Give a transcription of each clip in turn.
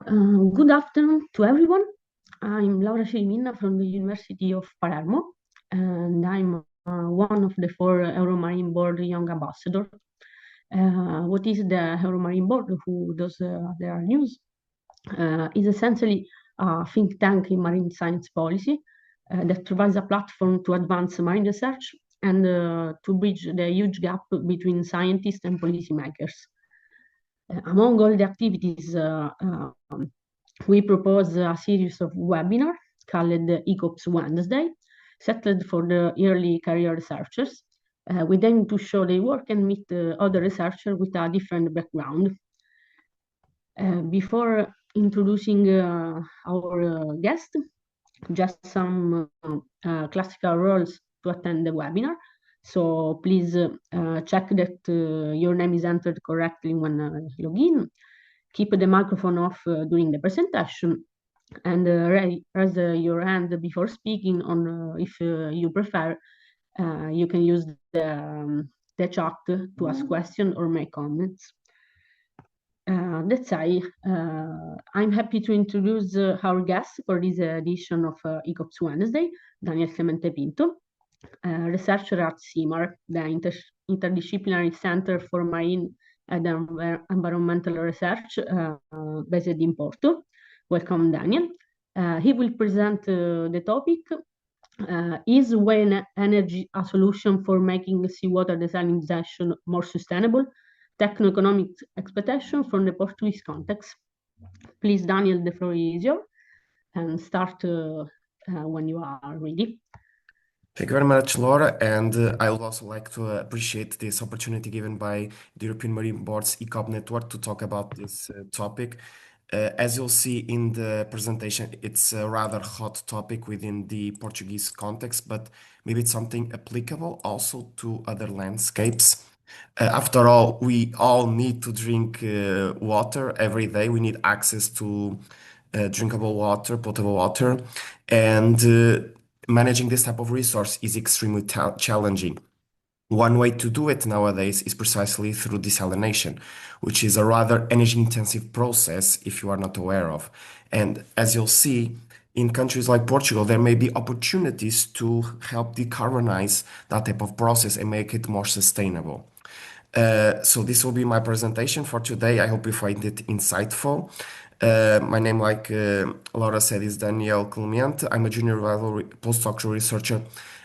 Good afternoon to everyone. I'm Laura Cirimina from the University of Palermo, and I'm one of the four Euromarine Board Young Ambassadors. What is the Euromarine Board? Who does their news? Is essentially a think tank in marine science policy that provides a platform to advance marine research and to bridge the huge gap between scientists and policymakers. Among all the activities, we propose a series of webinars called ECOP Wednesday, settled for the early career researchers. We aim to show their work and meet other researchers with a different background. Before introducing our guest, just some classical rules to attend the webinar. So please check that your name is entered correctly when log in. Keep the microphone off during the presentation and raise your hand before speaking on if you prefer. You can use the chat to ask questions or make comments. Let's say I'm happy to introduce our guest for this edition of ECOPS Wednesday, Daniel Clemente Pinto, researcher at CIMAR, the Interdisciplinary Center for Marine and Environmental Research based in Porto. Welcome, Daniel. He will present the topic, is wind energy a solution for making seawater desalination more sustainable? Techno-economic expectation from the Portuguese context. Please, Daniel, the floor is yours, and start when you are ready. Thank you very much, Laura, and I would also like to appreciate this opportunity given by the European Marine Board's ECOP network to talk about this topic. As you'll see in the presentation, it's a rather hot topic within the Portuguese context, but maybe it's something applicable also to other landscapes. After all, we all need to drink water every day. We need access to drinkable water, potable water, and managing this type of resource is extremely challenging. One way to do it nowadays is precisely through desalination, which is a rather energy-intensive process if you are not aware of. And as you'll see, in countries like Portugal, there may be opportunities to help decarbonize that type of process and make it more sustainable. So this will be my presentation for today. I hope you find it insightful. My name, like Laura said, is Daniel Clemente. I'm a junior level postdoctoral researcher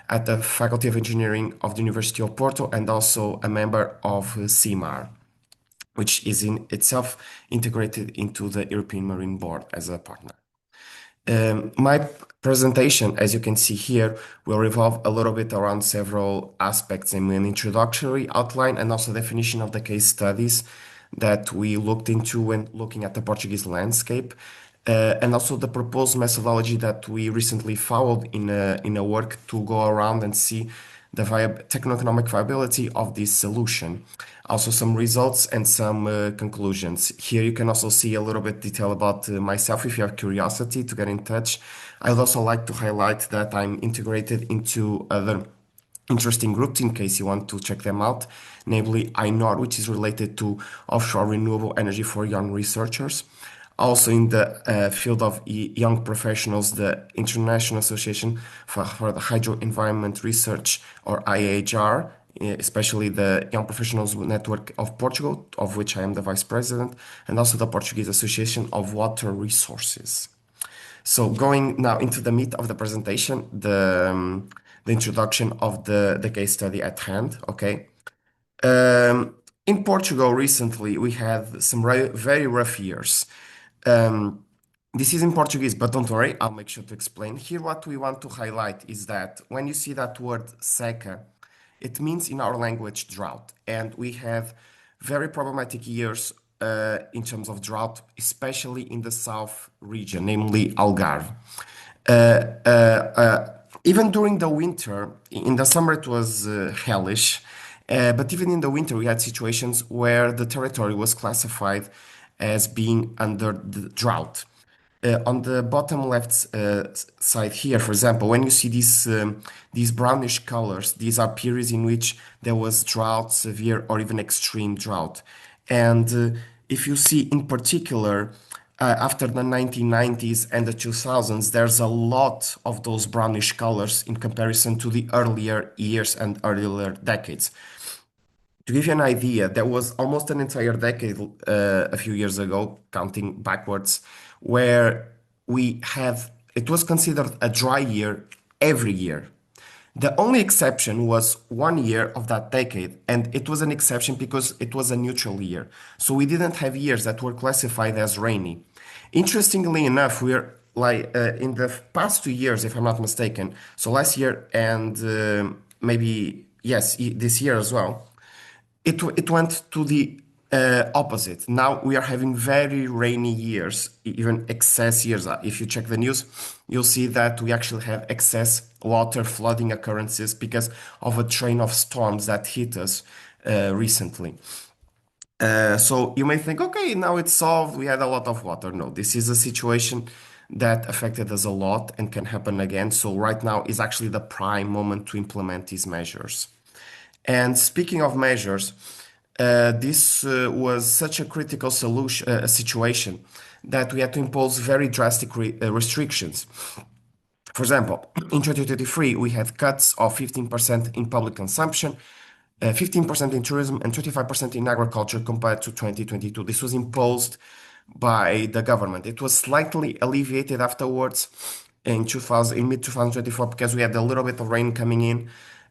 at the Faculty of Engineering of the University of Porto and also a member of CIMAR, which is in itself integrated into the European Marine Board as a partner. My presentation, as you can see here, will revolve a little bit around several aspects, in an introductory outline and also definition of the case studies that we looked into when looking at the Portuguese landscape, and also the proposed methodology that we recently followed in a work to go around and see the techno-economic viability of this solution. Also some results and some conclusions. Here you can also see a little bit detail about myself if you have curiosity to get in touch. I would also like to highlight that I'm integrated into other interesting groups in case you want to check them out, namely INOR, which is related to offshore renewable energy for young researchers. Also in the field of young professionals, the International Association for the Hydro Environment Research, or IAHR, especially the Young Professionals Network of Portugal, of which I am the vice president, and also the Portuguese Association of Water Resources. So going now into the meat of the presentation, the introduction of the case study at hand, okay? In Portugal recently, we had some very rough years. This is in Portuguese, but don't worry, I'll make sure to explain. Here, what we want to highlight is that when you see that word seca, it means in our language drought. And we have very problematic years in terms of drought, especially in the south region, namely Algarve. Even during the winter, in the summer it was hellish, but even in the winter we had situations where the territory was classified as being under the drought. On the bottom left side here, for example, when you see these brownish colors, these are periods in which there was drought, severe or even extreme drought. And if you see in particular after the 1990s and the 2000s, there's a lot of those brownish colors in comparison to the earlier years and earlier decades. To give you an idea, there was almost an entire decade a few years ago, counting backwards, where it was considered a dry year every year. The only exception was 1 year of that decade, and it was an exception because it was a neutral year. So we didn't have years that were classified as rainy. Interestingly enough, we're like in the past 2 years, if I'm not mistaken, so last year and maybe, yes, this year as well, it went to the opposite. Now we are having very rainy years, even excess years. If you check the news, you'll see that we actually have excess water flooding occurrences because of a train of storms that hit us recently. So you may think, okay, now it's solved. We had a lot of water. No, this is a situation that affected us a lot and can happen again. So right now is actually the prime moment to implement these measures. And speaking of measures, this was such a critical situation that we had to impose very drastic restrictions. For example, in 2023, we had cuts of 15% in public consumption, 15% in tourism, and 25% in agriculture compared to 2022. This was imposed by the government. It was slightly alleviated afterwards in mid 2024 because we had a little bit of rain coming in.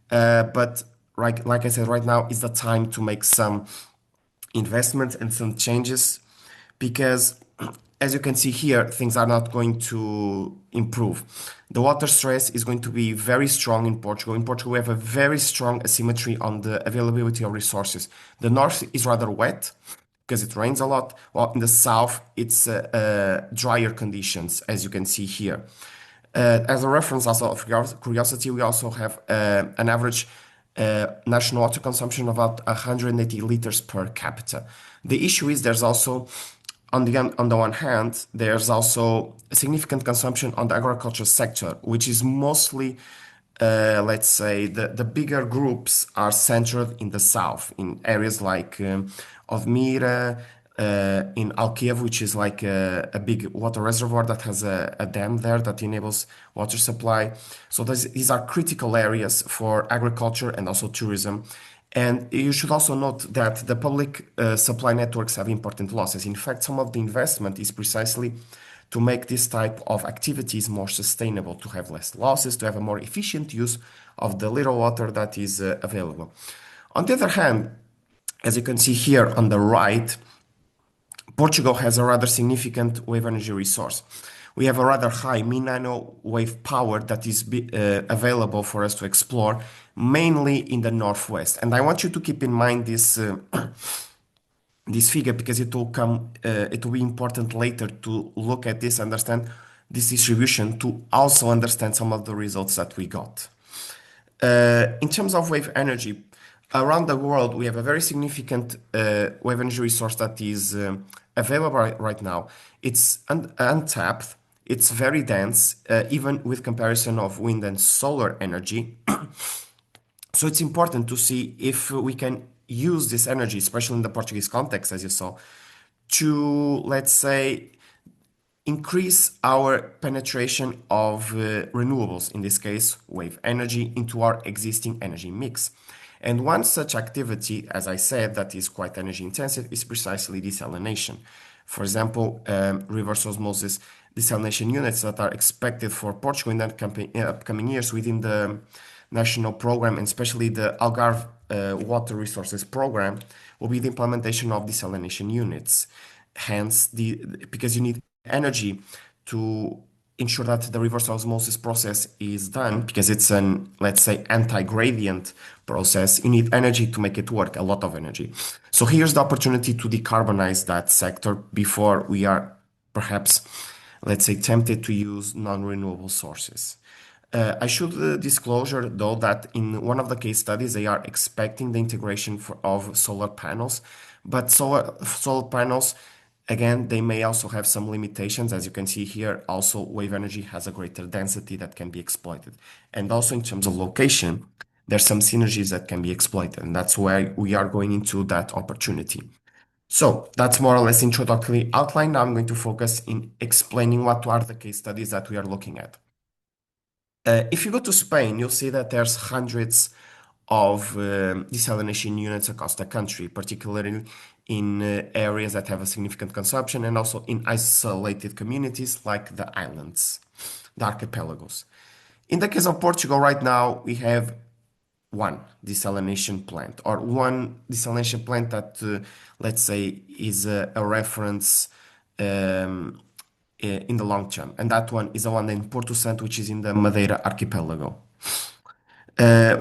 But like I said, right now is the time to make some investments and some changes because, as you can see here, things are not going to improve. The water stress is going to be very strong in Portugal. In Portugal, we have a very strong asymmetry on the availability of resources. The north is rather wet because it rains a lot, while in the south, it's drier conditions, as you can see here. As a reference also of curiosity, we also have an average national water consumption of about 180 liters per capita. The issue is there's also, on the one hand, there's also a significant consumption on the agriculture sector, which is mostly, let's say, the bigger groups are centered in the south, in areas like Odmira, in Alqueva, which is like a big water reservoir that has a dam there that enables water supply. So these are critical areas for agriculture and also tourism. And you should also note that the public supply networks have important losses. In fact, some of the investment is precisely to make this type of activities more sustainable, to have less losses, to have a more efficient use of the little water that is available. On the other hand, as you can see here on the right, Portugal has a rather significant wave energy resource. We have a rather high mean annual wave power that is available for us to explore, mainly in the northwest. And I want you to keep in mind this this figure because it will be important later to look at this, understand this distribution, to also understand some of the results that we got. In terms of wave energy, around the world, we have a very significant wave energy resource that is available right now. It's untapped. It's very dense, even with comparison of wind and solar energy. So it's important to see if we can use this energy, especially in the Portuguese context, as you saw, to, let's say, increase our penetration of renewables, in this case, wave energy, into our existing energy mix. And one such activity, as I said, that is quite energy intensive is precisely desalination. For example, reverse osmosis desalination units that are expected for Portugal in the upcoming years within the national program, and especially the Algarve Water Resources Program, will be the implementation of desalination units. Hence, because you need energy to ensure that the reverse osmosis process is done, because it's an, let's say, anti-gradient process, you need energy to make it work, a lot of energy. So here's the opportunity to decarbonize that sector before we are perhaps, let's say, tempted to use non-renewable sources. I should disclosure, though, that in one of the case studies, they are expecting the integration of solar panels, but solar panels, again, they may also have some limitations. As you can see here, also wave energy has a greater density that can be exploited. And also in terms of location, there's some synergies that can be exploited, and that's why we are going into that opportunity. So that's more or less introductory outline. Now I'm going to focus in explaining what are the case studies that we are looking at. If you go to Spain, you'll see that there's hundreds of desalination units across the country, particularly in areas that have a significant consumption and also in isolated communities like the islands, the archipelagos. In the case of Portugal, right now, we have one desalination plant or one desalination plant that, let's say, is a reference um, in the long term. And that one is the one in Porto Santo, which is in the Madeira archipelago.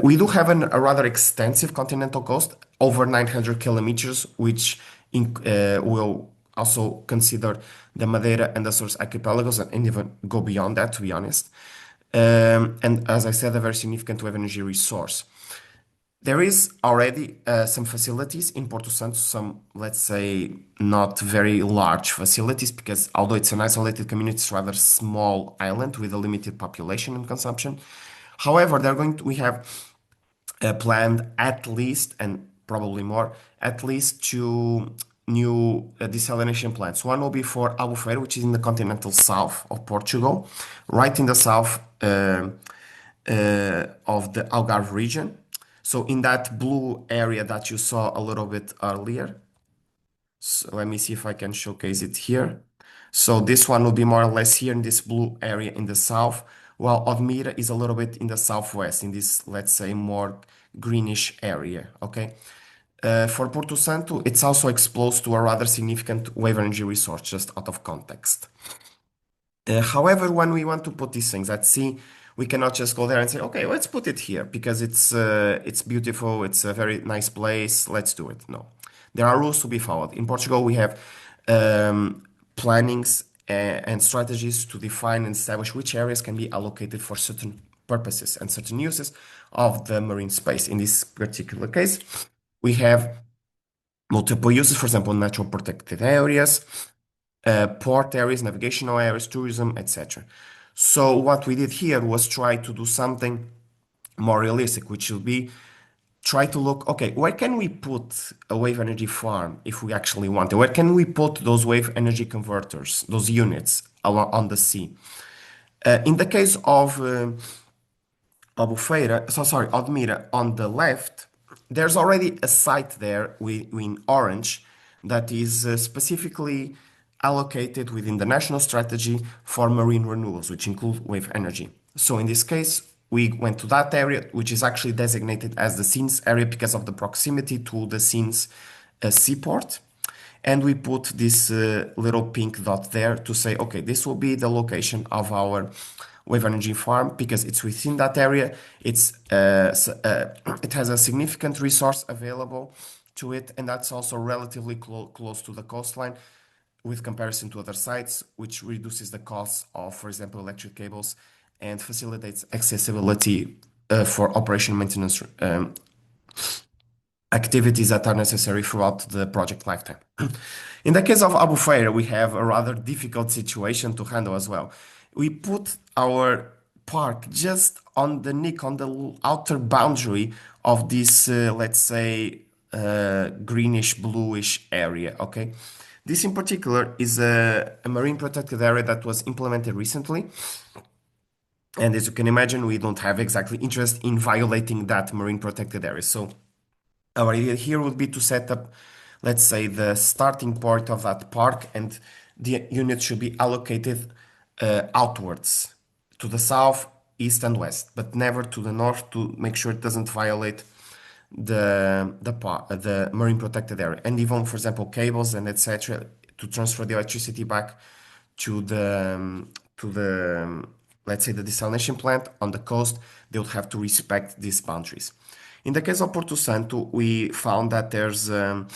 We do have a rather extensive continental coast, over 900 kilometers, which will also consider the Madeira and Azores archipelagos and even go beyond that, to be honest. And as I said, a very significant wave energy resource. There is already some facilities in Porto Santo, some, let's say, not very large facilities, because although it's an isolated community, it's a rather small island with a limited population and consumption. However, we have planned at least, and probably more, at least two new desalination plants. One will be for Albufeira, which is in the continental south of Portugal, right in the south of the Algarve region. So in that blue area that you saw a little bit earlier. So let me see if I can showcase it here. So this one will be more or less here in this blue area in the south, while Odmira is a little bit in the southwest, in this, let's say, more greenish area, okay? For Porto Santo, it's also exposed to a rather significant wave energy resource, just out of context. However, when we want to put these things at sea, we cannot just go there and say, okay, let's put it here because it's beautiful, it's a very nice place, let's do it. No, there are rules to be followed. In Portugal, we have plannings and strategies to define and establish which areas can be allocated for certain purposes and certain uses of the marine space. In this particular case, we have multiple uses, for example, natural protected areas, port areas, navigational areas, tourism, etc. So what we did here was try to do something more realistic, which will be try to look, okay, where can we put a wave energy farm if we actually want it? Where can we put those wave energy converters, those units on the sea? In the case of Albufeira, so sorry, Odmira on the left, there's already a site there in orange that is specifically allocated within the national strategy for marine renewals, which include wave energy. So in this case, we went to that area, which is actually designated as the Sines area because of the proximity to the Sines seaport. And we put this little pink dot there to say, okay, this will be the location of our wave energy farm because it's within that area. It has a significant resource available to it, and that's also relatively close to the coastline with comparison to other sites, which reduces the cost of, for example, electric cables and facilitates accessibility for operation maintenance activities that are necessary throughout the project lifetime. In the case of Albufeira, we have a rather difficult situation to handle as well. We put our park just on the nick, on the outer boundary of this, let's say, greenish bluish area, okay? This in particular is a marine protected area that was implemented recently. And as you can imagine, we don't have exactly interest in violating that marine protected area. So our idea here would be to set up, let's say, the starting point of that park, and the unit should be allocated outwards to the south, east, and west, but never to the north to make sure it doesn't violate the marine protected area. And even, for example, cables and etc. to transfer the electricity back to the let's say the desalination plant on the coast, they would have to respect these boundaries. In the case of Porto Santo, we found that there's a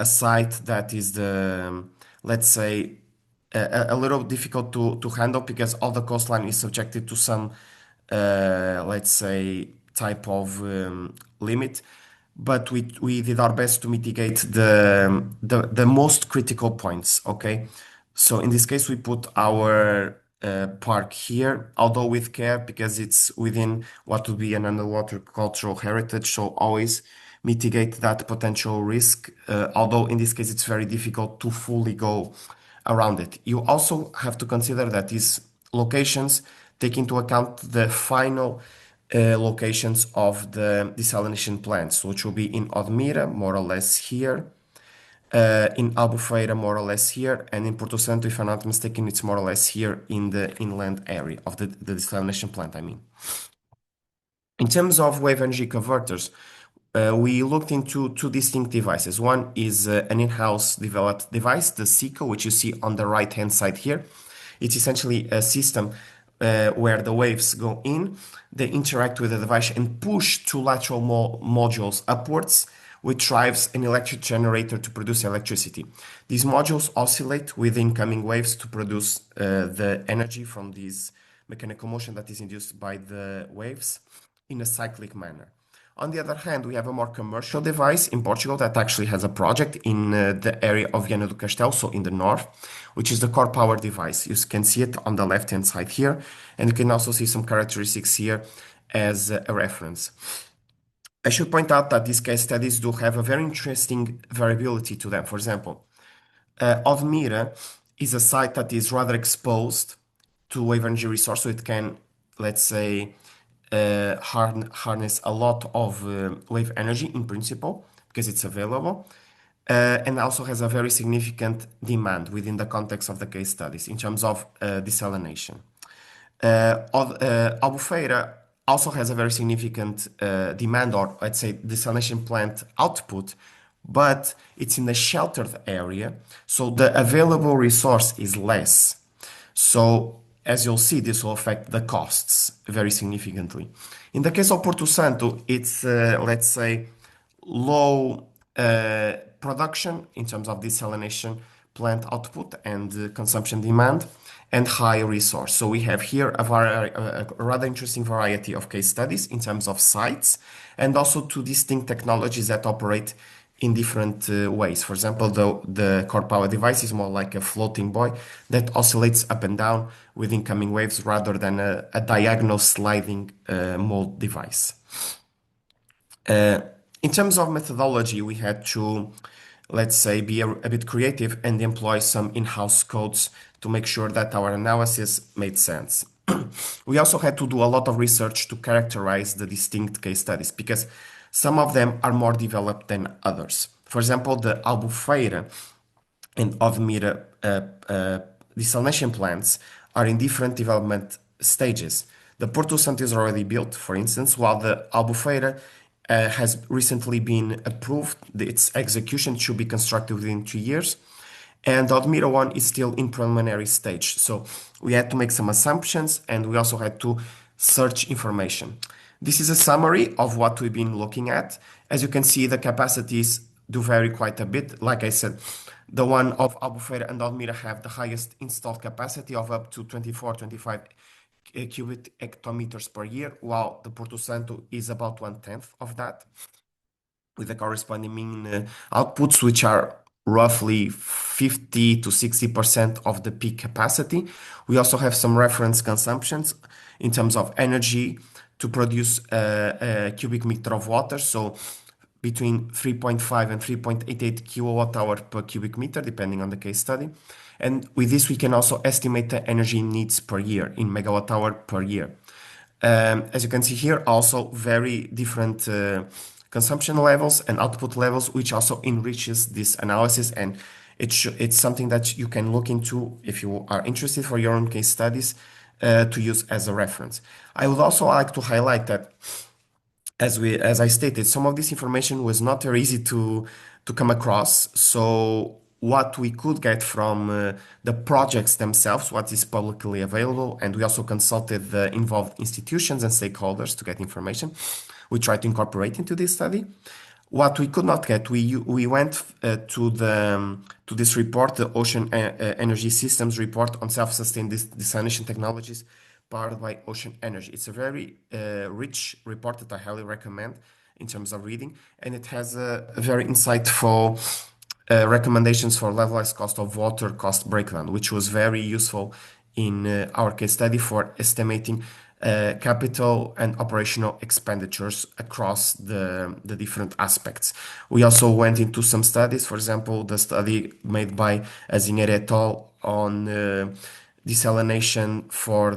site that is let's say, a little difficult to handle because all the coastline is subjected to some, let's say, type of limit. But we did our best to mitigate the most critical points, okay? So in this case, we put our park here, although with care because it's within what would be an underwater cultural heritage. So always mitigate that potential risk, although in this case it's very difficult to fully go around it. You also have to consider that these locations take into account the final locations of the desalination plants, which will be in Odmira, more or less here, in Albufeira, more or less here, and in Porto Santo, if I'm not mistaken, it's more or less here in the inland area of the desalination plant, I mean. In terms of wave energy converters, we looked into two distinct devices. One is an in-house developed device, the SECO, which you see on the right-hand side here. It's essentially a system where the waves go in, they interact with the device and push two lateral modules upwards, which drives an electric generator to produce electricity. These modules oscillate with incoming waves to produce the energy from this mechanical motion that is induced by the waves in a cyclic manner. On the other hand, we have a more commercial device in Portugal that actually has a project in the area of Viana do Castelo, so in the north, which is the core power device. You can see it on the left-hand side here, and you can also see some characteristics here as a reference. I should point out that these case studies do have a very interesting variability to them. For example, Odmira is a site that is rather exposed to wave energy resource, so it can, let's say, harness a lot of wave energy in principle because it's available, and also has a very significant demand within the context of the case studies in terms of desalination. Albufeira also has a very significant demand, or let's say desalination plant output, but it's in a sheltered area, so the available resource is less. So as you'll see, this will affect the costs very significantly. In the case of Porto Santo, it's, let's say, low production in terms of desalination plant output and consumption demand, and high resource. So we have here a rather interesting variety of case studies in terms of sites, and also two distinct technologies that operate in different ways. For example, the core power device is more like a floating buoy that oscillates up and down with incoming waves rather than a diagonal sliding mold device. In terms of methodology, we had to, let's say, be a bit creative and employ some in-house codes to make sure that our analysis made sense. We also had to do a lot of research to characterize the distinct case studies because some of them are more developed than others. For example, the Albufeira and Odmira desalination plants are in different development stages. The Porto Santo is already built, for instance, while the Albufeira has recently been approved. Its execution should be constructed within 3 years. And the Odmira one is still in preliminary stage. So we had to make some assumptions and we also had to search information. This is a summary of what we've been looking at. As you can see, the capacities do vary quite a bit. Like I said, the one of Albufeira and Odmira have the highest installed capacity of up to 25 cubic hectometers per year, while the Porto Santo is about 1/10 of that, with the corresponding mean outputs, which are roughly 50 to 60% of the peak capacity. We also have some reference consumptions in terms of energy to produce a cubic meter of water, so between 3.5 and 3.88 kilowatt hour per cubic meter, depending on the case study. And with this, we can also estimate the energy needs per year in megawatt hour per year. As you can see here, also very different consumption levels and output levels, which also enriches this analysis. And it's something that you can look into if you are interested for your own case studies to use as a reference. I would also like to highlight that, as I stated, some of this information was not very easy to come across. So what we could get from the projects themselves, what is publicly available, and we also consulted the involved institutions and stakeholders to get information. We tried to incorporate into this study. What we could not get, we went to this report, the Ocean Energy Systems report on self-sustained desalination technologies powered by ocean energy. It's a very rich report that I highly recommend in terms of reading, and it has a very insightful recommendations for levelized cost of water cost breakdown, which was very useful in our case study for estimating capital and operational expenditures across the different aspects. We also went into some studies, for example, the study made by Azinher et al. On desalination for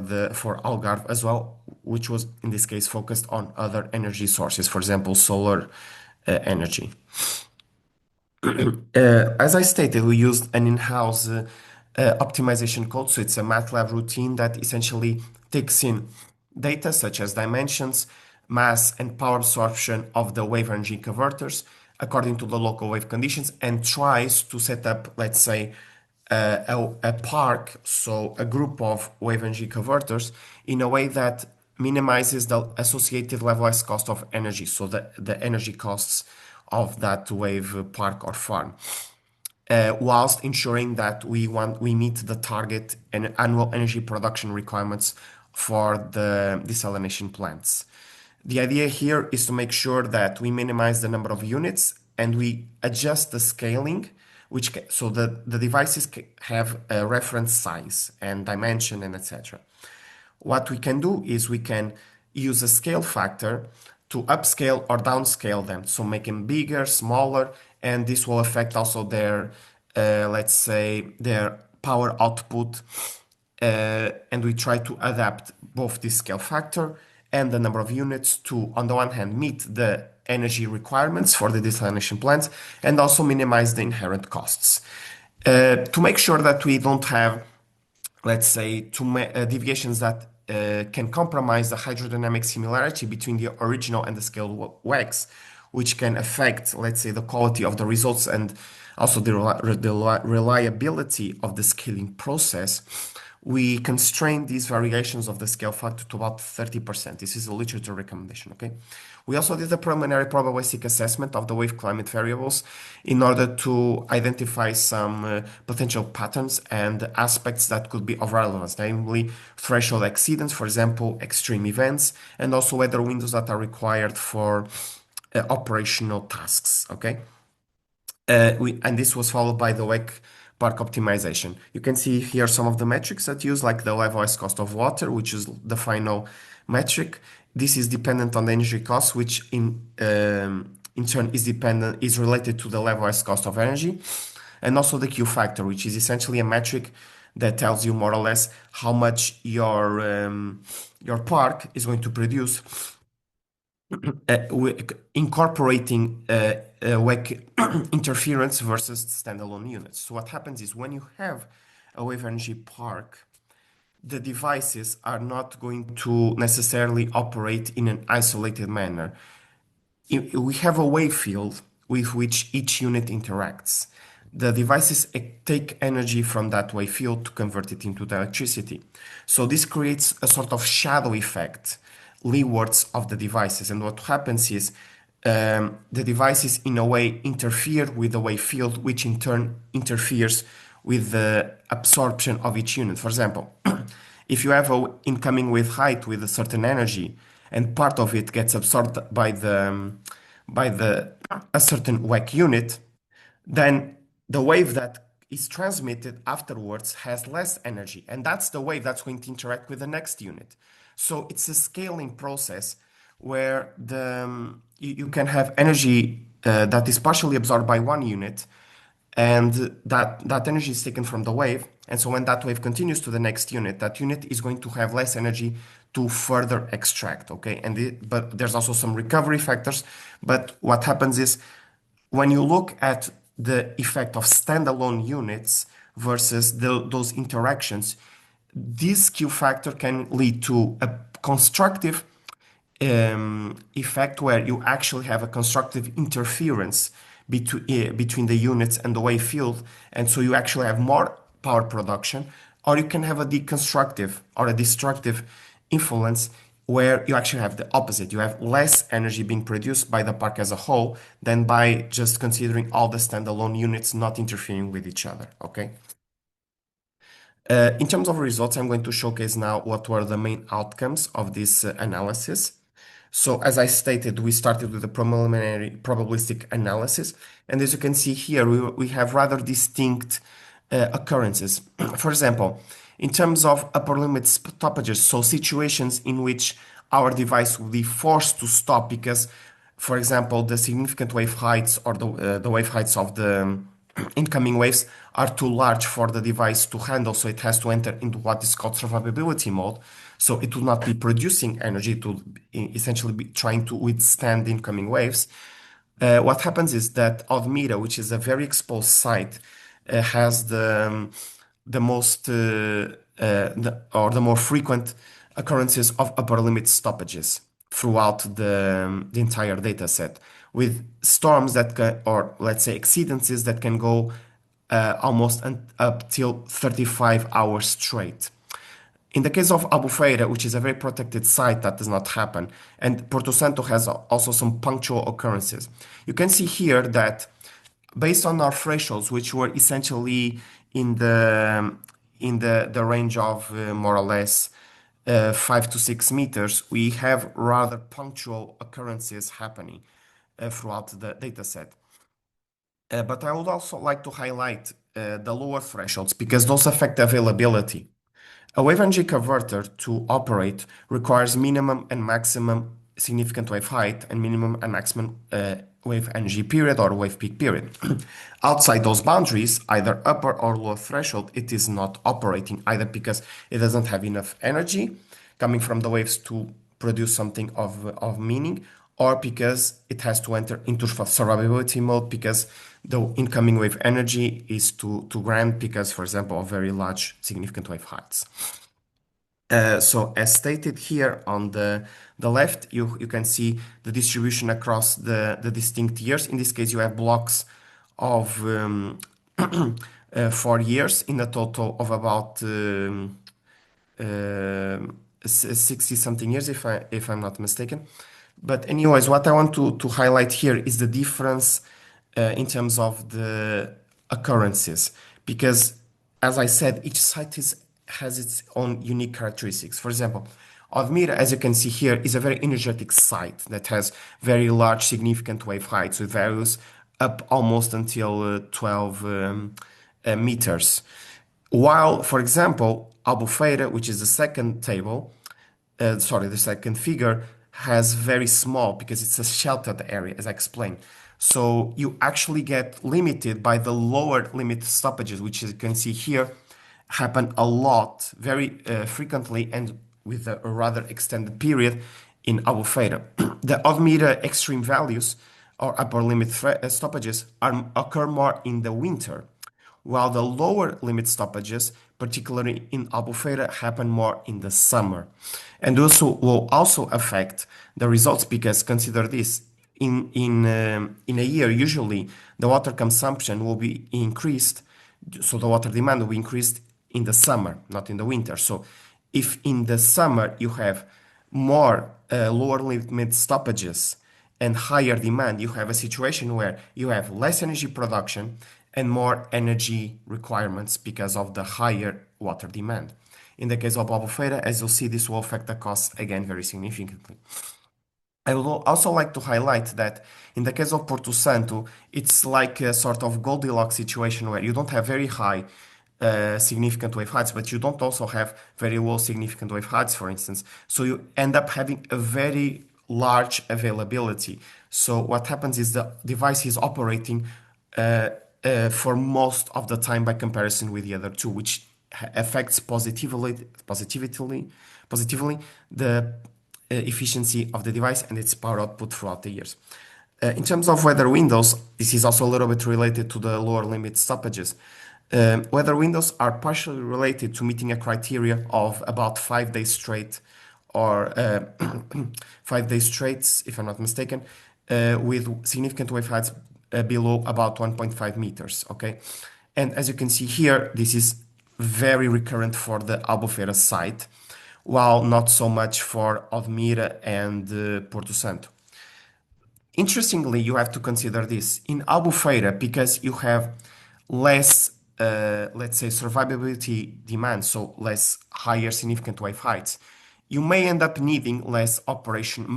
Algarve as well, which was in this case focused on other energy sources, for example, solar energy. As I stated, we used an in-house optimization code, so it's a MATLAB routine that essentially takes in data such as dimensions, mass, and power absorption of the wave energy converters according to the local wave conditions and tries to set up, let's say, a park, so a group of wave energy converters, in a way that minimizes the associated levelized cost of energy, so the energy costs of that wave park or farm, whilst ensuring that we meet the target and annual energy production requirements for the desalination plants. The idea here is to make sure that we minimize the number of units and we adjust the scaling, so the devices have a reference size and dimension and etc. What we can do is we can use a scale factor to upscale or downscale them, so make them bigger, smaller, and this will affect also their, let's say, their power output. And we try to adapt both the scale factor and the number of units to, on the one hand, meet the energy requirements for the desalination plants and also minimize the inherent costs. To make sure that we don't have, let's say, deviations that can compromise the hydrodynamic similarity between the original and the scaled WECs, which can affect, let's say, the quality of the results and also the reliability of the scaling process. We constrain these variations of the scale factor to about 30%. This is a literature recommendation, okay? We also did a preliminary probabilistic assessment of the wave climate variables in order to identify some potential patterns and aspects that could be of relevance, namely threshold exceedance, for example, extreme events, and also weather windows that are required for operational tasks, okay? And this was followed by the WEC park optimization. You can see here some of the metrics that use, like the levelized cost of water, which is the final metric. This is dependent on the energy cost, which in turn is related to the levelized cost of energy, and also the Q factor, which is essentially a metric that tells you more or less how much your park is going to produce, incorporating WEC interference versus standalone units. So what happens is when you have a wave energy park, the devices are not going to necessarily operate in an isolated manner. We have a wave field with which each unit interacts. The devices take energy from that wave field to convert it into the electricity. So this creates a sort of shadow effect leewards of the devices. And what happens is the devices in a way interfere with the wave field, which in turn interferes with the absorption of each unit. For example, if you have an incoming wave height with a certain energy and part of it gets absorbed by a certain WEC unit, then the wave that is transmitted afterwards has less energy, and that's the wave that's going to interact with the next unit. So it's a scaling process where you can have energy that is partially absorbed by one unit, and that energy is taken from the wave. And so when that wave continues to the next unit, that unit is going to have less energy to further extract, okay? But there's also some recovery factors. But what happens is when you look at the effect of standalone units versus those interactions, this Q factor can lead to a constructive effect where you actually have a constructive interference between the units and the wave field, and so you actually have more power production, or you can have a deconstructive or a destructive influence where you actually have the opposite. You have less energy being produced by the park as a whole than by just considering all the standalone units not interfering with each other, okay? In terms of results, I'm going to showcase now what were the main outcomes of this analysis. So as I stated, we started with the preliminary probabilistic analysis. And as you can see here, we have rather distinct occurrences. For example, in terms of upper limit stoppages, so situations in which our device will be forced to stop because, for example, the significant wave heights or the wave heights of the incoming waves are too large for the device to handle, so it has to enter into what is called survivability mode. So it will not be producing energy to essentially be trying to withstand incoming waves. What happens is that Odmira, which is a very exposed site, has the most or the more frequent occurrences of upper limit stoppages throughout the entire data set, with storms that can, or let's say exceedances that can go almost up till 35 hours straight. In the case of Albufeira, which is a very protected site, that does not happen. And Porto Santo has also some punctual occurrences. You can see here that based on our thresholds, which were essentially in the range of more or less 5 to 6 meters, we have rather punctual occurrences happening throughout the data set. But I would also like to highlight the lower thresholds because those affect availability. A wave energy converter to operate requires minimum and maximum significant wave height and minimum and maximum wave energy period or wave peak period. Outside those boundaries, either upper or lower threshold, it is not operating either because it doesn't have enough energy coming from the waves to produce something of meaning, or because it has to enter into survivability mode because the incoming wave energy is too grand because, for example, of very large significant wave heights. So as stated here on the left, you can see the distribution across the distinct years. In this case, you have blocks of 4 years in a total of about 60 something years, if I'm not mistaken. But anyways, what I want to highlight here is the difference in terms of the occurrences, because as I said, each site has its own unique characteristics. For example, Odmira, as you can see here, is a very energetic site that has very large significant wave heights with values up almost until 12 meters. While, for example, Albufeira, which is the second table, the second figure, has very small because it's a sheltered area, as I explained. So you actually get limited by the lower limit stoppages, which you can see here happen a lot, very frequently, and with a rather extended period in Albufeira. The Odmira extreme values or upper limit stoppages occur more in the winter, while the lower limit stoppages, particularly in Albufeira, happen more in the summer. And also will also affect the results because consider this, in a year, usually the water consumption will be increased, so the water demand will be increased in the summer, not in the winter. So if in the summer you have more lower limit stoppages and higher demand, you have a situation where you have less energy production and more energy requirements because of the higher water demand. In the case of Albufeira, as you'll see, this will affect the costs again very significantly. I would also like to highlight that in the case of Porto Santo, it's like a sort of Goldilocks situation where you don't have very high significant wave heights, but you don't also have very low significant wave heights, for instance. So you end up having a very large availability. So what happens is the device is operating for most of the time by comparison with the other two, which affects positively the efficiency of the device and its power output throughout the years. In terms of weather windows, this is also a little bit related to the lower limit stoppages. Weather windows are partially related to meeting a criteria of about 5 days straight, or 5 days straight, if I'm not mistaken, with significant wave heights below about 1.5 meters. Okay, and as you can see here, this is very recurrent for the Albufeira site, while not so much for Odmira and Porto Santo. Interestingly, you have to consider this in Albufeira because you have less, let's say, survivability demand, so less higher significant wave heights. You may end up needing less operation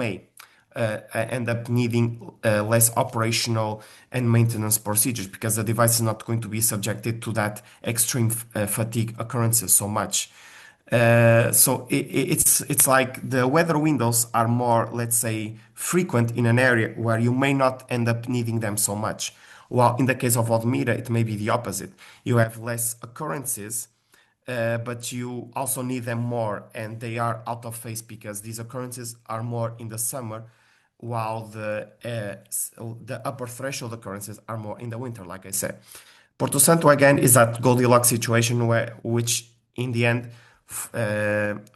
end up needing less operational and maintenance procedures because the device is not going to be subjected to that extreme fatigue occurrences so much. So it's like the weather windows are more, let's say, frequent in an area where you may not end up needing them so much. While in the case of Odmira, it may be the opposite. You have less occurrences, but you also need them more, and they are out of phase because these occurrences are more in the summer, while the upper threshold occurrences are more in the winter, like I said. Porto Santo again is that Goldilocks situation which in the end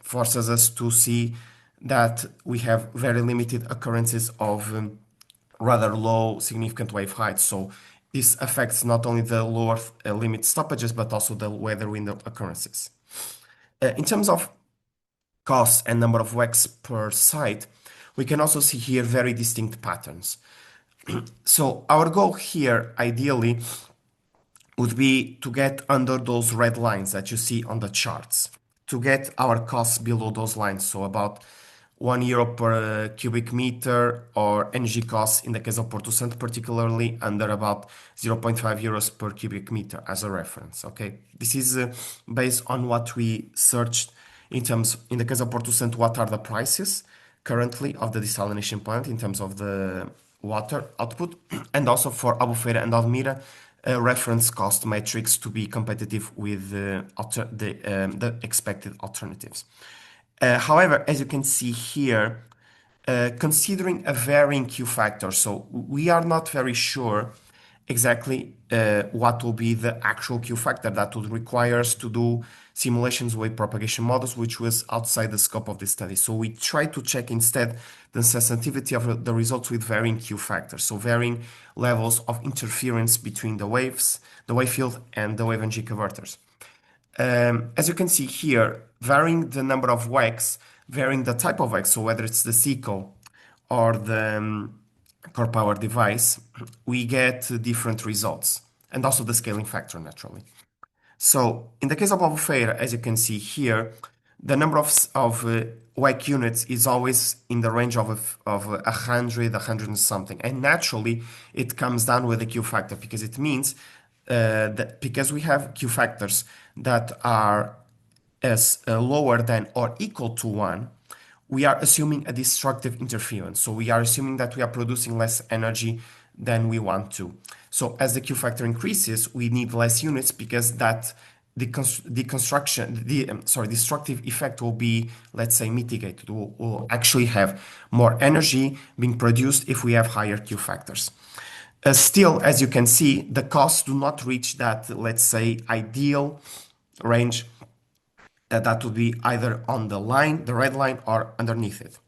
forces us to see that we have very limited occurrences of rather low significant wave heights. So this affects not only the lower limit stoppages, but also the weather window occurrences. In terms of costs and number of WECs per site, we can also see here very distinct patterns. So our goal here, ideally, would be to get under those red lines that you see on the charts, to get our costs below those lines. So about €1 per cubic meter, or energy costs in the case of Porto Santo, particularly under about €0.5 per cubic meter as a reference. Okay, this is based on what we searched in the case of Porto Santo, what are the prices currently of the desalination plant in terms of the water output, and also for Albufeira and Almira, reference cost metrics to be competitive with the expected alternatives. However, as you can see here, considering a varying Q factor, so we are not very sure exactly what will be the actual Q factor that would require us to do simulations with propagation models, which was outside the scope of this study. So we try to check instead the sensitivity of the results with varying Q factors, so varying levels of interference between the waves, the wave field, and the wave energy converters. As you can see here, varying the number of WECs, varying the type of WEC, so whether it's the SECO or the core power device, we get different results, and also the scaling factor, naturally. So in the case of Albufeira, as you can see here, the number of WEC units is always in the range of 100, 100 and something. And naturally, it comes down with the Q factor because it means that because we have Q factors that are as lower than or equal to 1, we are assuming a destructive interference. So we are assuming that we are producing less energy than we want to. So as the Q factor increases, we need less units because the destructive effect will be, let's say, mitigated. We'll actually have more energy being produced if we have higher Q factors. Still, as you can see, the costs do not reach that, let's say, ideal range that would be either on the line, the red line, or underneath it.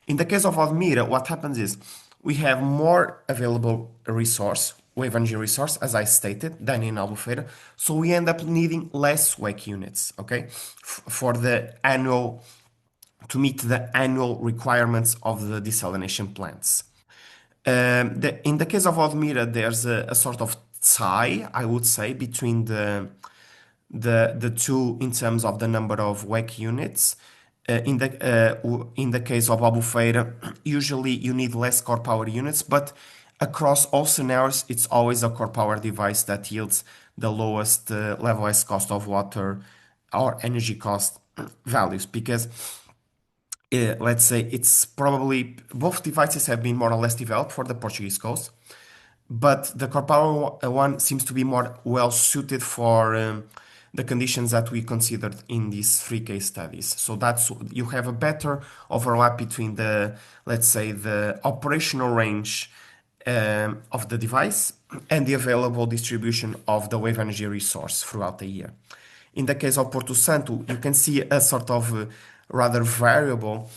In the case of Odmira, what happens is we have more available resource, wave energy resource, as I stated, than in Albufeira. So we end up needing less WEC units, okay, to meet the annual requirements of the desalination plants. In the case of Odmira, there's a sort of tie, I would say, between the two in terms of the number of WEC units. In the case of Albufeira, usually you need less core power units, but across all scenarios, it's always a core power device that yields the lowest levelized cost of water or energy cost values because let's say it's probably both devices have been more or less developed for the Portuguese coast, but the core power one seems to be more well suited for the conditions that we considered in these 3 case studies. So that's you have a better overlap between let's say, the operational range of the device and the available distribution of the wave energy resource throughout the year. In the case of Porto Santo, you can see a sort of rather variable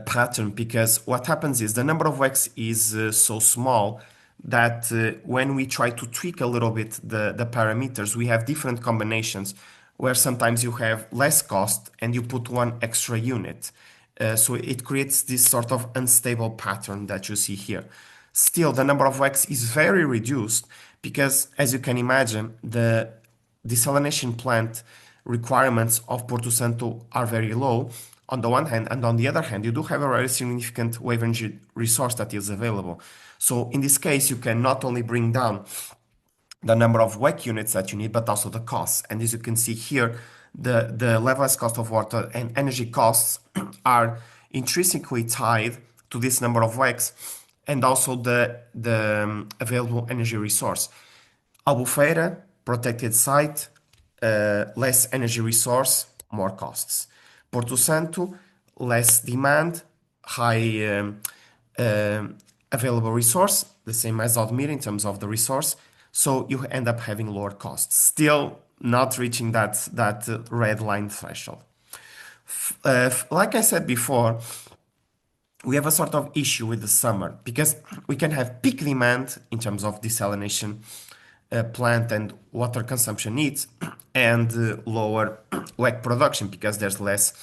pattern because what happens is the number of WECs is so small that when we try to tweak a little bit the parameters, we have different combinations where sometimes you have less cost and you put one extra unit. So it creates this sort of unstable pattern that you see here. Still, the number of WECs is very reduced because, as you can imagine, the desalination plant requirements of Porto Santo are very low, on the one hand, and on the other hand, you do have a very significant wave energy resource that is available. So in this case, you can not only bring down the number of WEC units that you need, but also the costs. And as you can see here, the levelized cost of water and energy costs are intrinsically tied to this number of WECs and also the available energy resource. Albufeira, protected site, less energy resource, more costs. Porto Santo, less demand, high available resource, the same as Odmira in terms of the resource. So you end up having lower costs, still not reaching that red line threshold. Like I said before, we have a sort of issue with the summer because we can have peak demand in terms of desalination plant and water consumption needs and lower WEC production because there's less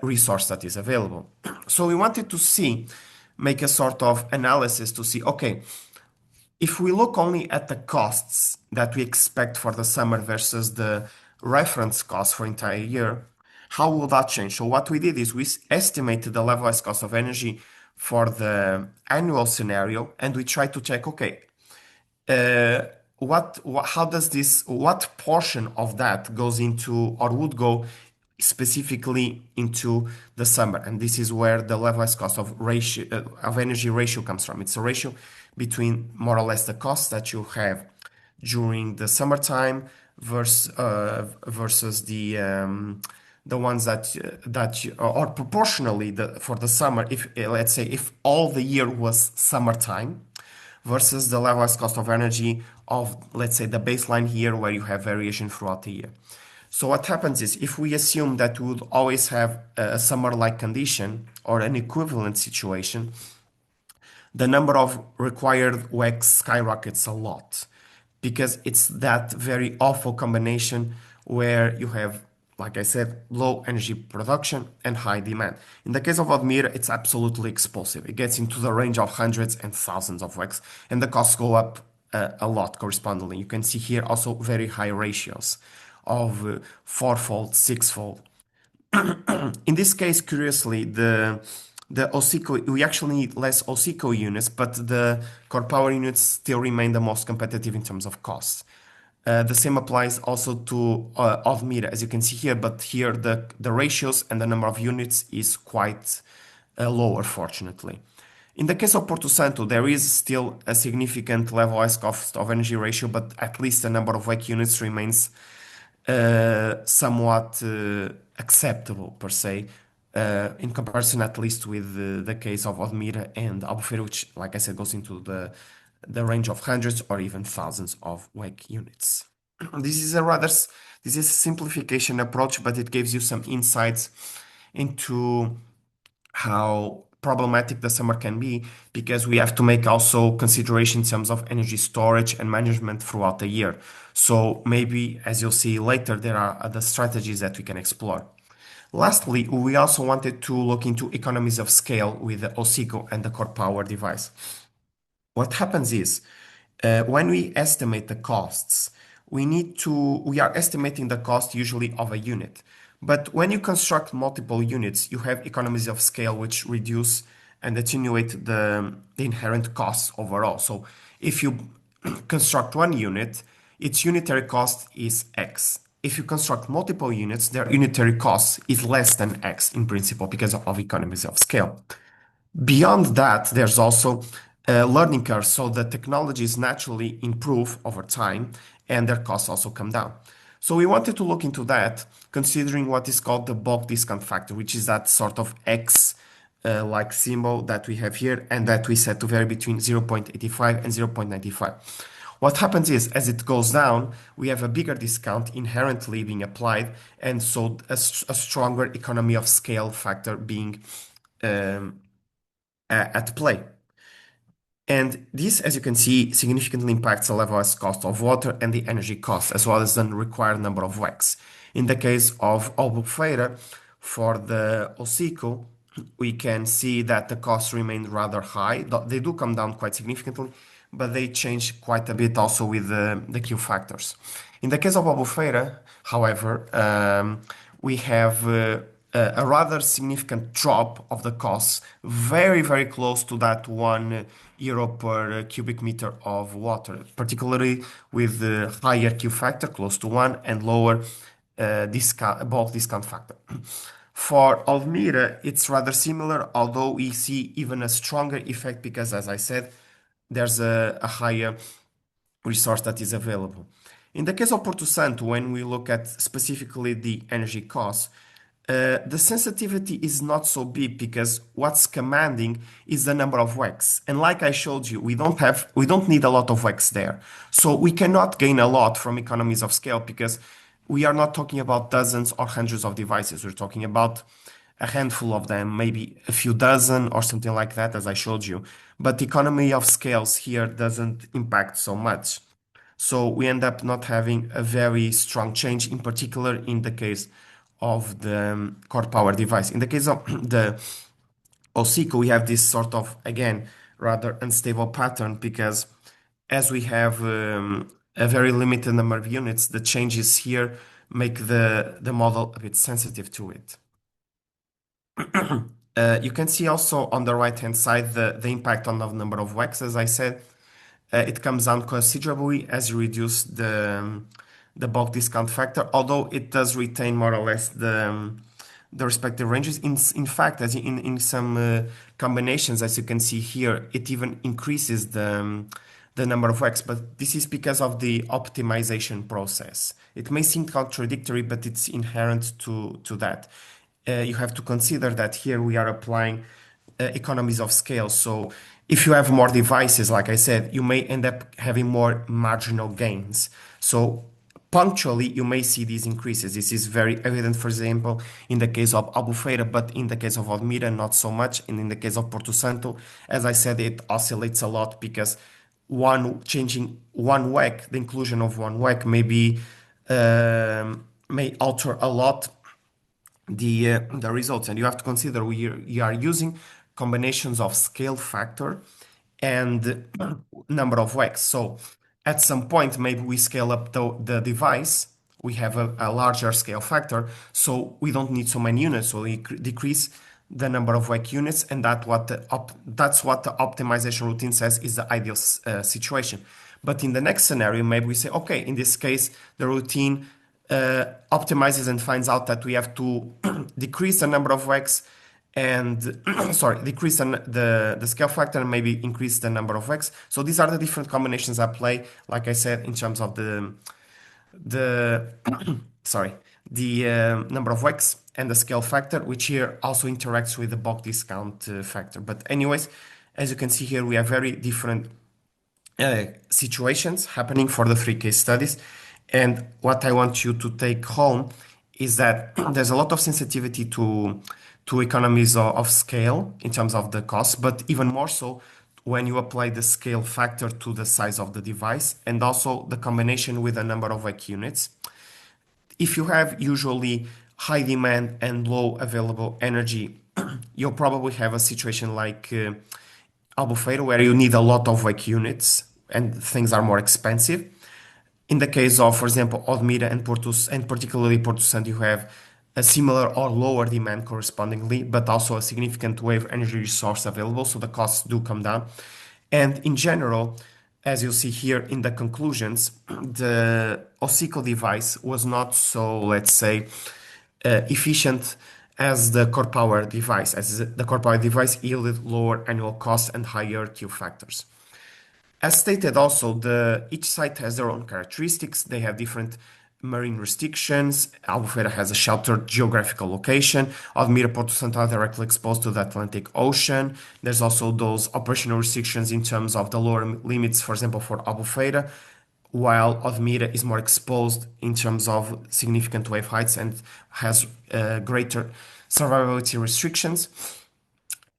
resource that is available. So we wanted to make a sort of analysis to see, okay, if we look only at the costs that we expect for the summer versus the reference cost for entire year, how will that change? So what we did is we estimated the levelized cost of energy for the annual scenario, and we tried to check, okay, what portion of that goes into or would go specifically into the summer? And this is where the levelized cost of energy ratio comes from. It's a ratio between more or less the costs that you have during the summertime versus the ones or proportionally for the summer. If let's say if all the year was summertime versus the levelized cost of energy of, let's say, the baseline here where you have variation throughout the year. So what happens is if we assume that we would always have a summer-like condition or an equivalent situation, the number of required WECs skyrockets a lot because it's that very awful combination where you have, like I said, low energy production and high demand. In the case of Odmira, it's absolutely explosive. It gets into the range of hundreds and thousands of WECs, and the costs go up a lot correspondingly. You can see here also very high ratios of fourfold, sixfold. In this case, curiously, the OSICO, we actually need less OSICO units, but the core power units still remain the most competitive in terms of costs. The same applies also to Odmira, as you can see here, but here the ratios and the number of units is quite lower, fortunately. In the case of Porto Santo, there is still a significant levelized cost of energy ratio, but at least the number of WEC units remains somewhat acceptable per se, in comparison at least with the case of Odmira and Albufeira, which, like I said, goes into the range of hundreds or even thousands of WEC units. This is a simplification approach, but it gives you some insights into how problematic the summer can be because we have to make also consideration in terms of energy storage and management throughout the year. So maybe, as you'll see later, there are other strategies that we can explore. Lastly, we also wanted to look into economies of scale with the OSICO and the core power device. What happens is, when we estimate the costs, we are estimating the cost usually of a unit. But when you construct multiple units, you have economies of scale which reduce and attenuate the inherent costs overall. So if you construct one unit, its unitary cost is X. If you construct multiple units, their unitary cost is less than X in principle because of economies of scale. Beyond that, there's also a learning curve, so the technologies naturally improve over time and their costs also come down. So we wanted to look into that, considering what is called the bulk discount factor, which is that sort of X like symbol that we have here and that we set to vary between 0.85 and 0.95. What happens is, as it goes down, we have a bigger discount inherently being applied, and so a stronger economy of scale factor being at play. And this, as you can see, significantly impacts the levelized cost of water and the energy cost, as well as the required number of WECs. In the case of Albufeira, for the OSICO, we can see that the costs remain rather high. They do come down quite significantly, but they change quite a bit also with the Q factors. In the case of Albufeira, however, we have a rather significant drop of the costs, very, very close to that 1 euro per cubic meter of water, particularly with the higher Q factor, close to 1, and lower bulk discount factor. For Almira, it's rather similar, although we see even a stronger effect because, as I said, there's a higher resource that is available. In the case of Porto Santo, when we look at specifically the energy costs, the sensitivity is not so big because what's commanding is the number of WECs. And like I showed you, we don't need a lot of WECs there. So we cannot gain a lot from economies of scale because we are not talking about dozens or hundreds of devices. We're talking about a handful of them, maybe a few dozen or something like that, as I showed you. But the economy of scales here doesn't impact so much. So we end up not having a very strong change, in particular in the case of the core power device. In the case of the OSICO, we have this sort of, again, rather unstable pattern because as we have a very limited number of units, the changes here make the model a bit sensitive to it. You can see also on the right-hand side the impact on the number of WECs. As I said, it comes down considerably as you reduce the bulk discount factor, although it does retain more or less the respective ranges. In fact, as in some combinations, as you can see here, it even increases the number of WECs, but this is because of the optimization process. It may seem contradictory, but it's inherent to that. You have to consider that here we are applying economies of scale. So if you have more devices, like I said, you may end up having more marginal gains. So punctually, you may see these increases. This is very evident, for example, in the case of Albufeira, but in the case of Odmira, not so much. And in the case of Porto Santo, as I said, it oscillates a lot because changing one WEC, the inclusion of one WEC may alter a lot the results. And you have to consider you are using combinations of scale factor and number of WECs. So at some point, maybe we scale up the device. We have a larger scale factor, so we don't need so many units. So we decrease the number of WEC units, and that's what the optimization routine says is the ideal situation. But in the next scenario, maybe we say, okay, in this case, the routine optimizes and finds out that we have to decrease the number of WECs and decrease the scale factor and maybe increase the number of WECs. So these are the different combinations at play, like I said, in terms of the number of WECs and the scale factor, which here also interacts with the bulk discount factor. But anyways, as you can see here, we have very different situations happening for the three case studies. And what I want you to take home is that there's a lot of sensitivity to economies of scale in terms of the cost, but even more so when you apply the scale factor to the size of the device and also the combination with a number of WEC units. If you have usually high demand and low available energy, you'll probably have a situation like Albufeira, where you need a lot of WEC units and things are more expensive. In the case of, for example, Odmira and and particularly Porto Santo, you have a similar or lower demand correspondingly, but also a significant wave energy resource available, so the costs do come down. And in general, as you see here in the conclusions, the OSICO device was not so, let's say, efficient as the core power device, as the core power device yielded lower annual costs and higher Q factors. As stated also, each site has their own characteristics. They have different marine restrictions. Albufeira has a sheltered geographical location. Odmira, Porto Santo are directly exposed to the Atlantic Ocean. There's also those operational restrictions in terms of the lower limits, for example, for Albufeira, while Odmira is more exposed in terms of significant wave heights and has greater survivability restrictions.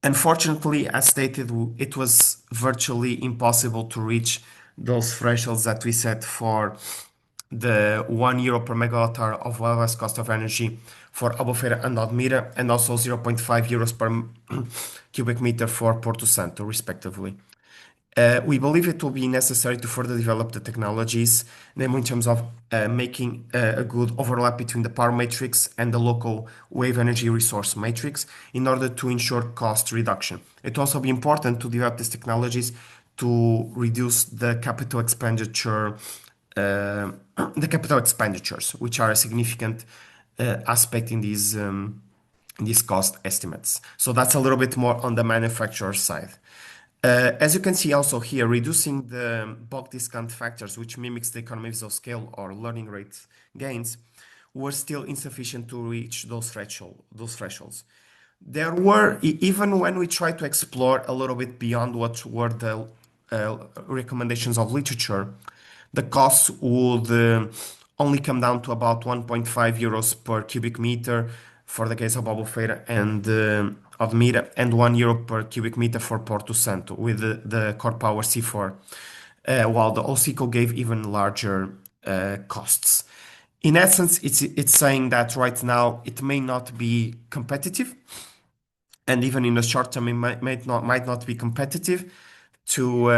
Unfortunately, as stated, it was virtually impossible to reach those thresholds that we set for the 1 euro per megawatt hour of levelized cost of energy for Albufeira and Odmira, and also 0.5 euros per cubic meter for Porto Santo, respectively. We believe it will be necessary to further develop the technologies, namely in terms of making a good overlap between the power matrix and the local wave energy resource matrix in order to ensure cost reduction. It will also be important to develop these technologies to reduce the capital expenditures, which are a significant aspect in these cost estimates. So that's a little bit more on the manufacturer side. As you can see also here, reducing the bulk discount factors, which mimics the economies of scale or learning rate gains, were still insufficient to reach those thresholds. There were, even when we tried to explore a little bit beyond what were the recommendations of literature, the costs would only come down to about 1.5 euros per cubic meter for the case of Albufeira and Admira, and 1 euro per cubic meter for Porto Santo with the core power C4, while the OSICO gave even larger costs. In essence, it's saying that right now it may not be competitive, and even in the short term, it might not be competitive to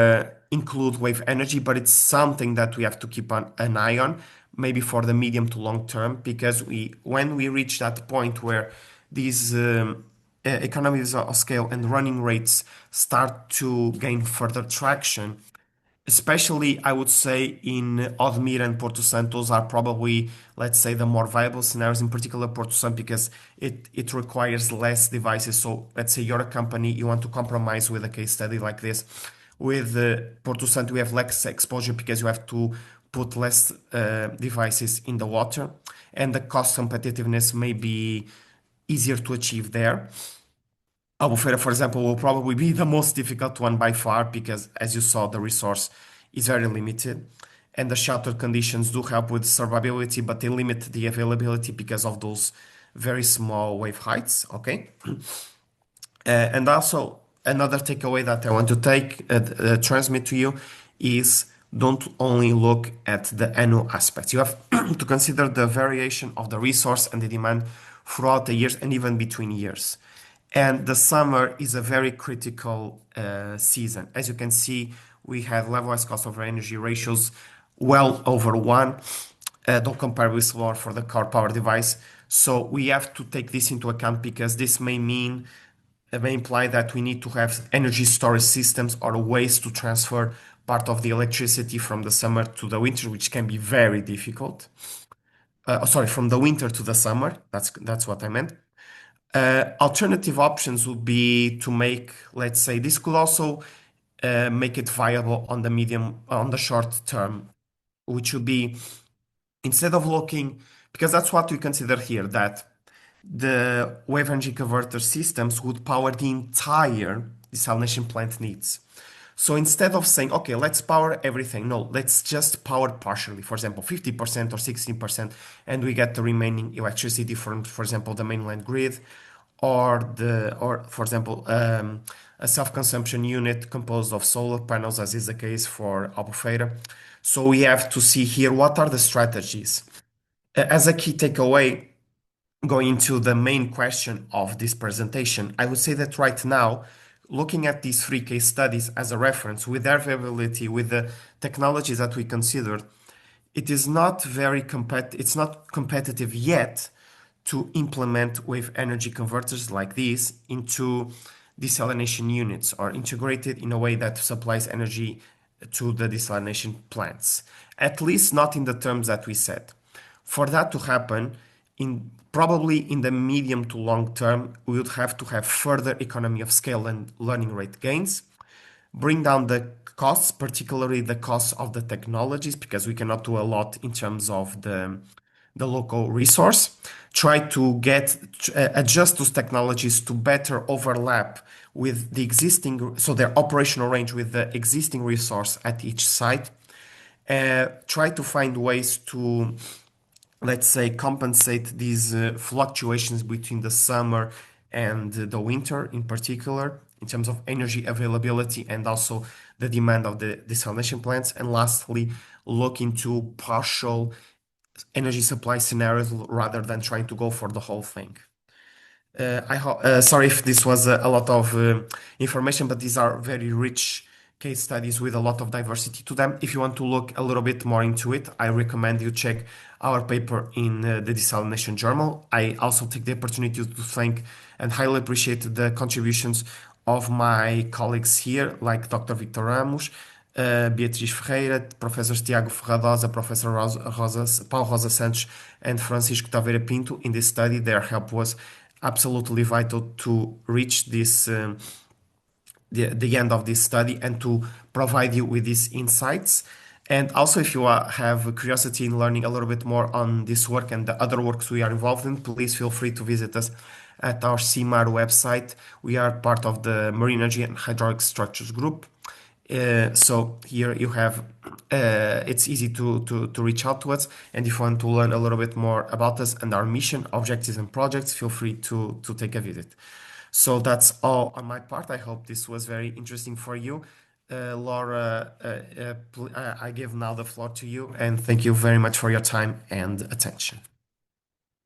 include wave energy, but it's something that we have to keep an eye on, maybe for the medium to long term, because when we reach that point where these economies of scale and running rates start to gain further traction, especially, I would say, in Odmira and Porto Santos are probably, let's say, the more viable scenarios, in particular Porto Santo, because it requires less devices. So let's say you're a company, you want to compromise with a case study like this. With Porto Santo, we have less exposure because you have to put less devices in the water, and the cost competitiveness may be easier to achieve there. Albufeira, for example, will probably be the most difficult one by far because, as you saw, the resource is very limited. And the shelter conditions do help with survivability, but they limit the availability because of those very small wave heights. Okay. And also, another takeaway that I want to transmit to you is don't only look at the annual aspects. You have to consider the variation of the resource and the demand throughout the years and even between years. And the summer is a very critical season. As you can see, we have levelized cost of energy ratios well over one. Don't compare with solar for the core power device. So we have to take this into account because this may imply that we need to have energy storage systems or ways to transfer part of the electricity from the summer to the winter, which can be very difficult. Sorry, from the winter to the summer. That's what I meant. Alternative options would be to make, let's say, this could also make it viable on the short term, which would be instead of looking, because that's what we consider here, that the wave energy converter systems would power the entire desalination plant needs. So instead of saying, okay, let's power everything, no, let's just power partially, for example, 50% or 16%, and we get the remaining electricity from, for example, the mainland grid, or for example, a self-consumption unit composed of solar panels, as is the case for Albufeira. So we have to see here what are the strategies. As a key takeaway, going into the main question of this presentation, I would say that right now, looking at these three case studies as a reference with their availability, with the technologies that we considered, it's not competitive yet to implement wave energy converters like these into desalination units or integrated in a way that supplies energy to the desalination plants, at least not in the terms that we said. For that to happen, probably in the medium to long term, we would have to have further economy of scale and learning rate gains, bring down the costs, particularly the costs of the technologies, because we cannot do a lot in terms of the local resource, try to adjust those technologies to better overlap with the existing, so their operational range with the existing resource at each site, try to find ways to, let's say, compensate these fluctuations between the summer and the winter in particular, in terms of energy availability and also the demand of the desalination plants. And lastly, look into partial energy supply scenarios rather than trying to go for the whole thing. Sorry if this was a lot of information, but these are very rich case studies with a lot of diversity to them. If you want to look a little bit more into it, I recommend you check our paper in the Desalination Journal. I also take the opportunity to thank and highly appreciate the contributions of my colleagues here, like Dr. Victor Ramos, Beatriz Ferreira, Professors Tiago Ferradosa, Professor Paulo Rosa Santos, and Francisco Taveira Pinto in this study. Their help was absolutely vital to reach the end of this study and to provide you with these insights. And also, if you have curiosity in learning a little bit more on this work and the other works we are involved in, please feel free to visit us at our CMAR website. We are part of the Marine Energy and Hydraulic Structures group. So here you have, it's easy to reach out to us. And if you want to learn a little bit more about us and our mission, objectives, and projects, feel free to take a visit. So that's all on my part. I hope this was very interesting for you. Laura, I give now the floor to you, and thank you very much for your time and attention.